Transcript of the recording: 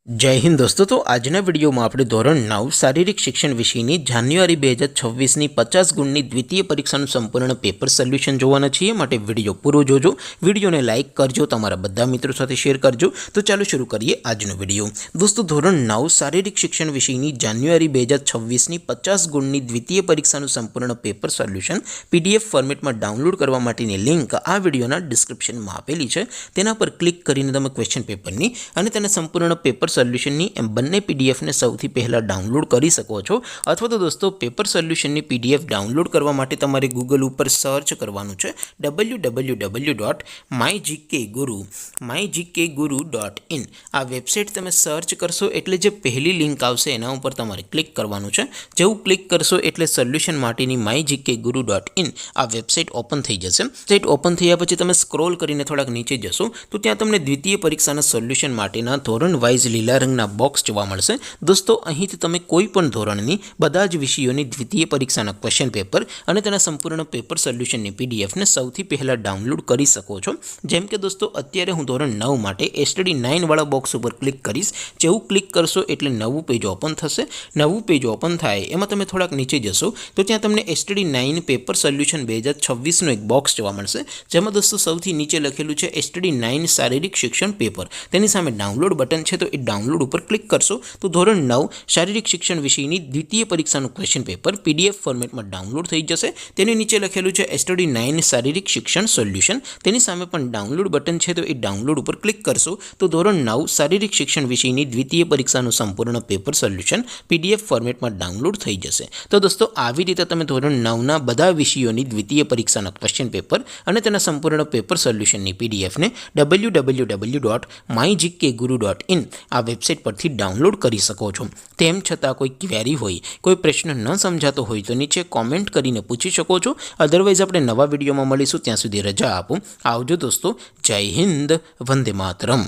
जय हिंद दोस्तों। तो आजना विडियो में આપણે ધોરણ 9 શારીરિક શિક્ષણ વિષયની જાન્યુઆરી 2026ની 50 ગુણની દ્વિતીય પરીક્ષાનું સંપૂર્ણ પેપર સોલ્યુશન જોવાના છીએ। માટે વિડિયો પૂરો જોજો, વિડિયોને લાઈક કરજો, તમારા બધા મિત્રો સાથે શેર કરજો। તો ચાલો શરૂ કરીએ આજનો વિડિયો। દોસ્તો ધોરણ 9 શારીરિક શિક્ષણ વિષયની જાન્યુઆરી 2026ની 50 ગુણની દ્વિતીય પરીક્ષાનું સંપૂર્ણ પેપર સોલ્યુશન પીડીએફ ફોર્મેટમાં ડાઉનલોડ કરવા માટેની લિંક આ વિડિયોના ડિસ્ક્રિપ્શનમાં આપેલી છે। તેના પર ક્લિક કરીને તમે ક્વેશ્ચન પેપરની અને તેના સંપૂર્ણ પેપર સોલ્યુશનની એમ બંને પીડીએફને સૌથી પહેલાં ડાઉનલોડ કરી શકો છો। અથવા તો દોસ્તો પેપર સોલ્યુશનની પીડીએફ ડાઉનલોડ કરવા માટે તમારે ગૂગલ ઉપર સર્ચ કરવાનું છે www.mygkguru.in। આ વેબસાઇટ તમે સર્ચ કરશો એટલે જે પહેલી લિંક આવશે એના ઉપર તમારે ક્લિક કરવાનું છે। જેવું ક્લિક કરશો એટલે સોલ્યુશન માટેની mygkguru.in આ વેબસાઇટ ઓપન થઈ જશે। વેબસાઇટ ઓપન થયા પછી તમે સ્ક્રોલ કરીને થોડાક નીચે જશો તો ત્યાં તમને દ્વિતીય પરીક્ષાના સોલ્યુશન માટેના ધોરણ વાઇઝ લીલા રંગના બોક્સ જોવા મળશે। દોસ્તો અહીંથી તમે કોઈ પણ ધોરણની બધા જ વિષયોની દ્વિતીય પરીક્ષાના ક્વેશ્ચન પેપર અને તેના સંપૂર્ણ પેપર સોલ્યુશનની પીડીએફને સૌથી પહેલાં ડાઉનલોડ કરી શકો છો। જેમ કે દોસ્તો અત્યારે હું ધોરણ 9 માટે STD 9 વાળા બોક્સ ઉપર ક્લિક કરીશ। જેવું ક્લિક કરશો એટલે નવું પેજ ઓપન થશે। નવું પેજ ઓપન થાય એમાં તમે થોડાક નીચે જશો તો ત્યાં તમને STD 9 પેપર સોલ્યુશન 2026નું એક બોક્સ જોવા મળશે। જેમાં દોસ્તો સૌથી નીચે લખેલું છે STD 9 શારીરિક શિક્ષણ પેપર। તેની સામે ડાઉનલોડ બટન છે તો એ ડાઉનલોડ ઉપર ક્લિક કરશો તો ધોરણ 9 શારીરિક શિક્ષણ વિષયની દ્વિતીય પરીક્ષાનું ક્વેશ્ચન પેપર પીડીએફ ફોર્મેટમાં ડાઉનલોડ થઈ જશે। તેની નીચે લખેલું છે STD 9 શારીરિક શિક્ષણ સોલ્યુશન। તેની સામે પણ ડાઉનલોડ બટન છે તો એ ડાઉનલોડ ઉપર ક્લિક કરશો તો ધોરણ 9 શારીરિક શિક્ષણ વિષયની દ્વિતીય પરીક્ષાનું સંપૂર્ણ પેપર સોલ્યુશન પીડીએફ ફોર્મેટમાં ડાઉનલોડ થઈ જશે। તો દોસ્તો આવી રીતે તમે ધોરણ 9ના બધા વિષયોની દ્વિતીય પરીક્ષાના ક્વેશ્ચન પેપર અને તેના સંપૂર્ણ પેપર સોલ્યુશનની પીડીએફને www.mygkguru.in આ વેબસાઇટ પરથી ડાઉનલોડ કરી શકો છો। તેમ છતાં કોઈ ક્વેરી હોય, કોઈ પ્રશ્ન ન સમજાતો હોય તો નીચે કોમેન્ટ કરીને પૂછી શકો છો। અધરવાઇઝ આપણે નવા વિડીયોમાં મળીશું, ત્યાં સુધી રજા આપો। આવજો દોસ્તો। જય હિન્દ, વંદે માતરમ।